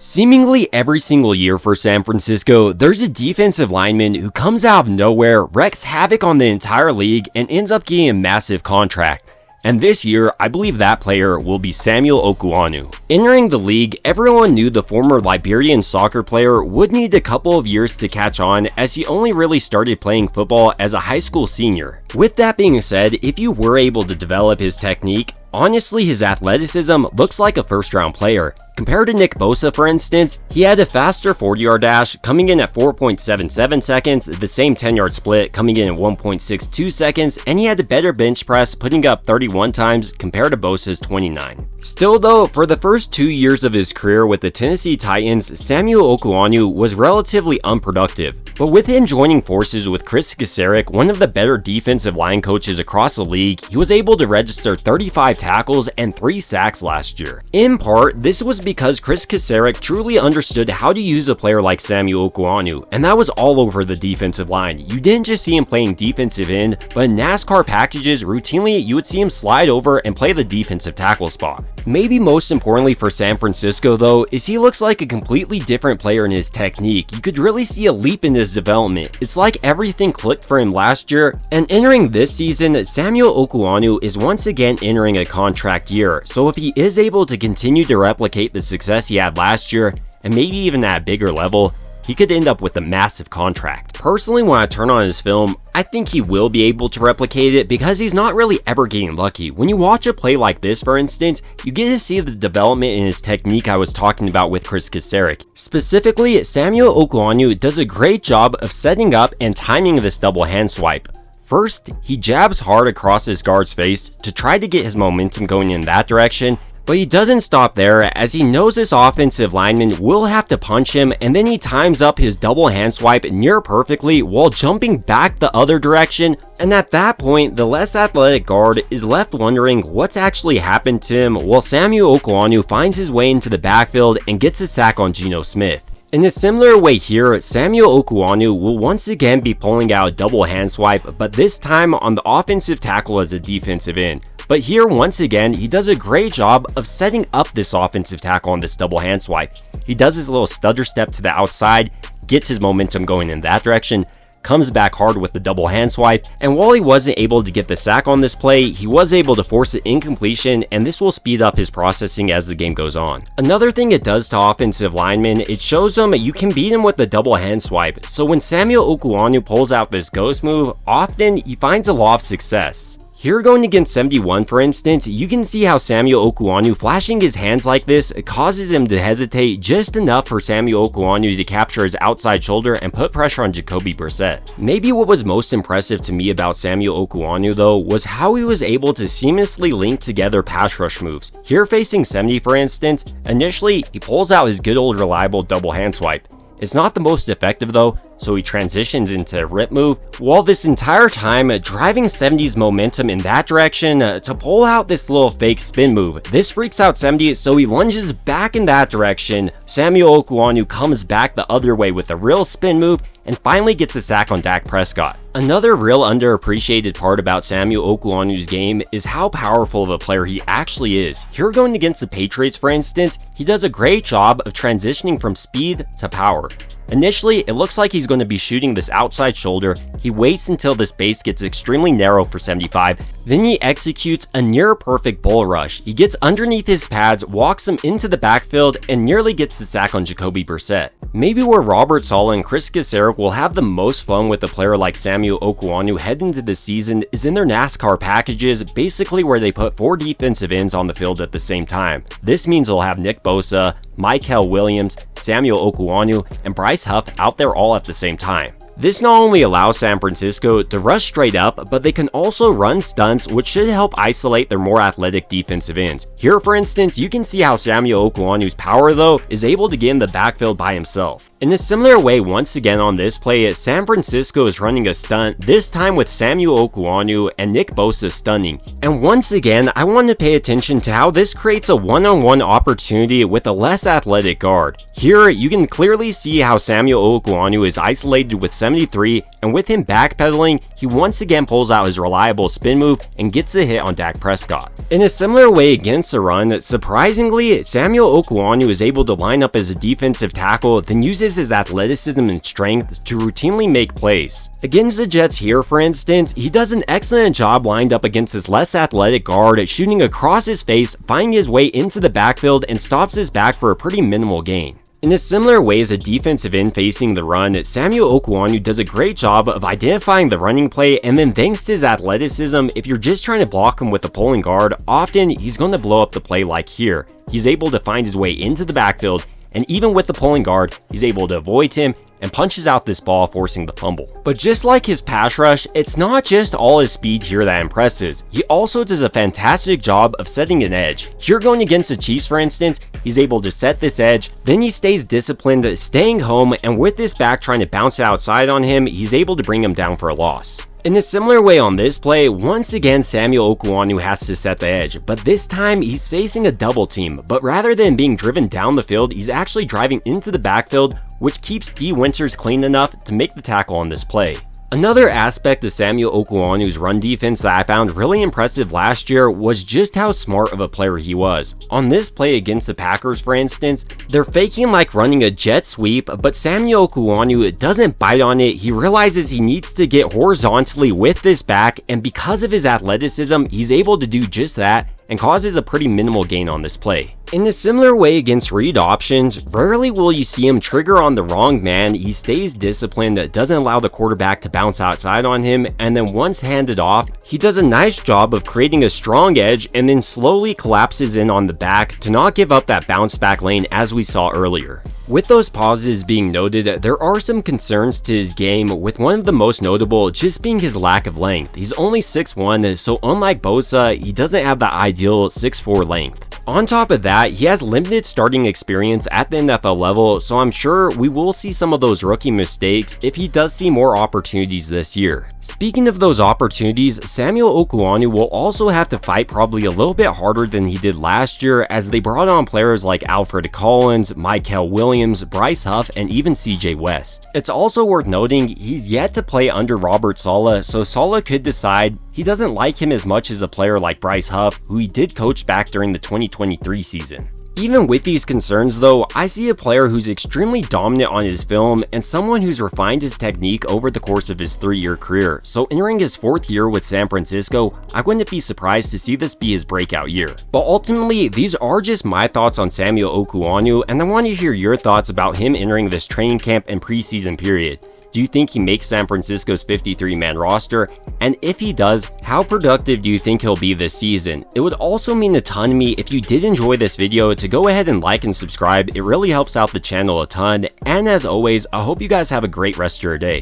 Seemingly every single year for San Francisco, there's a defensive lineman who comes out of nowhere, wreaks havoc on the entire league, and ends up getting a massive contract. And this year, I believe that player will be Samuel Okuanu. Entering the league, everyone knew the former Liberian soccer player would need a couple of years to catch on, as he only really started playing football as a high school senior. With that being said, if you were able to develop his technique, honestly, his athleticism looks like a first-round player. Compared to Nick Bosa, for instance, he had a faster 40-yard dash coming in at 4.77 seconds, the same 10-yard split coming in at 1.62 seconds, and he had a better bench press putting up 31 times compared to Bosa's 29. Still though, for the first 2 years of his career with the Tennessee Titans, Samuel Okuanu was relatively unproductive. But with him joining forces with Chris Kasarik, one of the better defensive line coaches across the league, he was able to register 35 tackles and 3 sacks last year. In part, this was because Chris Kasarik truly understood how to use a player like Samuel Okuanu, and that was all over the defensive line. You didn't just see him playing defensive end, but in NASCAR packages, routinely you would see him slide over and play the defensive tackle spot. Maybe most importantly for San Francisco though, is he looks like a completely different player in his technique. You could really see a leap in his development. It's like everything clicked for him last year, and entering this season, Samuel Okuanu is once again entering a contract year, so if he is able to continue to replicate the success he had last year, and maybe even at a bigger level, he could end up with a massive contract. Personally, when I turn on his film, I think he will be able to replicate it because he's not really ever getting lucky. When you watch a play like this, for instance, you get to see the development in his technique I was talking about with Chris Kasarik. Specifically, Samuel Okuanu does a great job of setting up and timing this double hand swipe. First, he jabs hard across his guard's face to try to get his momentum going in that direction, but he doesn't stop there, as he knows this offensive lineman will have to punch him, and then he times up his double hand swipe near perfectly while jumping back the other direction, and at that point, the less athletic guard is left wondering what's actually happened to him, while Samuel Okuanu finds his way into the backfield and gets a sack on Geno Smith. In a similar way here, Samuel Okuanu will once again be pulling out a double hand swipe, but this time on the offensive tackle as a defensive end. But here, once again, he does a great job of setting up this offensive tackle on this double hand swipe. He does his little stutter step to the outside, gets his momentum going in that direction, comes back hard with the double hand swipe, and while he wasn't able to get the sack on this play, he was able to force it incompletion, and this will speed up his processing as the game goes on. Another thing it does to offensive linemen, it shows them you can beat him with the double hand swipe, so when Samuel Okuanu pulls out this ghost move, often he finds a lot of success. Here going against 71, for instance, you can see how Samuel Okuanu flashing his hands like this causes him to hesitate just enough for Samuel Okuanu to capture his outside shoulder and put pressure on Jacoby Brissett. Maybe what was most impressive to me about Samuel Okuanu though was how he was able to seamlessly link together pass rush moves. Here facing 70, for instance, initially he pulls out his good old reliable double hand swipe. It's not the most effective though, so he transitions into a rip move, while this entire time driving 70's momentum in that direction to pull out this little fake spin move. This freaks out 70, so he lunges back in that direction. Samuel Okuanu comes back the other way with a real spin move and finally gets a sack on Dak Prescott. Another real underappreciated part about Samuel Okuanu's game is how powerful of a player he actually is. Here going against the Patriots, for instance, he does a great job of transitioning from speed to power. Initially, it looks like he's going to be shooting this outside shoulder. He waits until the space gets extremely narrow for 75, then he executes a near perfect bull rush. He gets underneath his pads, walks him into the backfield, and nearly gets the sack on Jacoby Brissett. Maybe where Robert Saleh and Chris Kasarik will have the most fun with a player like Samuel Okuanu heading into the season is in their NASCAR packages, basically where they put 4 defensive ends on the field at the same time. This means they'll have Nick Bosa, Mykel Williams, Samuel Okuanu, and Bryce Huff out there all at the same time. This not only allows San Francisco to rush straight up, but they can also run stunts, which should help isolate their more athletic defensive ends. Here, for instance, you can see how Samuel Okuanu's power though is able to get in the backfield by himself. In a similar way, once again on this play, San Francisco is running a stunt, this time with Samuel Okuanu and Nick Bosa stunning. And once again, I want to pay attention to how this creates a one-on-one opportunity with a less athletic guard. Here, you can clearly see how Samuel Okuanu is isolated with 73, and with him backpedaling, he once again pulls out his reliable spin move and gets a hit on Dak Prescott. In a similar way against the run, surprisingly, Samuel Okuanu is able to line up as a defensive tackle, then uses his athleticism and strength to routinely make plays. Against the Jets here, for instance, he does an excellent job lined up against his less athletic guard, shooting across his face, finding his way into the backfield, and stops his back for a pretty minimal gain. In a similar way as a defensive end facing the run, Samuel Okuanu does a great job of identifying the running play, and then thanks to his athleticism, if you're just trying to block him with a pulling guard, often he's going to blow up the play like here. He's able to find his way into the backfield, and even with the pulling guard, he's able to avoid him and punches out this ball, forcing the fumble. But just like his pass rush, it's not just all his speed here that impresses. He also does a fantastic job of setting an edge. Here going against the Chiefs, for instance, he's able to set this edge, then he stays disciplined, staying home, and with this back trying to bounce it outside on him, he's able to bring him down for a loss. In a similar way on this play, once again Samuel Okuanu has to set the edge, but this time he's facing a double team, but rather than being driven down the field, he's actually driving into the backfield, which keeps D. Winters clean enough to make the tackle on this play. Another aspect of Samuel Okuanu's run defense that I found really impressive last year was just how smart of a player he was. On this play against the Packers, for instance, they're faking like running a jet sweep, but Samuel Okuanu doesn't bite on it. He realizes he needs to get horizontally with this back, and because of his athleticism, he's able to do just that and causes a pretty minimal gain on this play. In a similar way against read options, rarely will you see him trigger on the wrong man. He stays disciplined, doesn't allow the quarterback to bounce outside on him, and then once handed off, he does a nice job of creating a strong edge and then slowly collapses in on the back to not give up that bounce back lane as we saw earlier. With those pauses being noted, there are some concerns to his game, with one of the most notable just being his lack of length. He's only 6'1", so unlike Bosa, he doesn't have the ideal 6'4" length. On top of that, he has limited starting experience at the NFL level, so I'm sure we will see some of those rookie mistakes if he does see more opportunities this year. Speaking of those opportunities, Samuel Okuanu will also have to fight probably a little bit harder than he did last year, as they brought on players like Alfred Collins, Michael Williams, Bryce Huff, and even CJ West. It's also worth noting he's yet to play under Robert Saleh, so Saleh could decide he doesn't like him as much as a player like Bryce Huff, who he did coach back during the 2023 season. Even with these concerns though, I see a player who's extremely dominant on his film and someone who's refined his technique over the course of his 3-year career, so entering his 4th year with San Francisco, I wouldn't be surprised to see this be his breakout year. But ultimately, these are just my thoughts on Samuel Okuanu, and I want to hear your thoughts about him entering this training camp and preseason period. Do you think he makes San Francisco's 53-man roster? And if he does, how productive do you think he'll be this season? It would also mean a ton to me if you did enjoy this video to go ahead and like and subscribe. It really helps out the channel a ton. And as always, I hope you guys have a great rest of your day.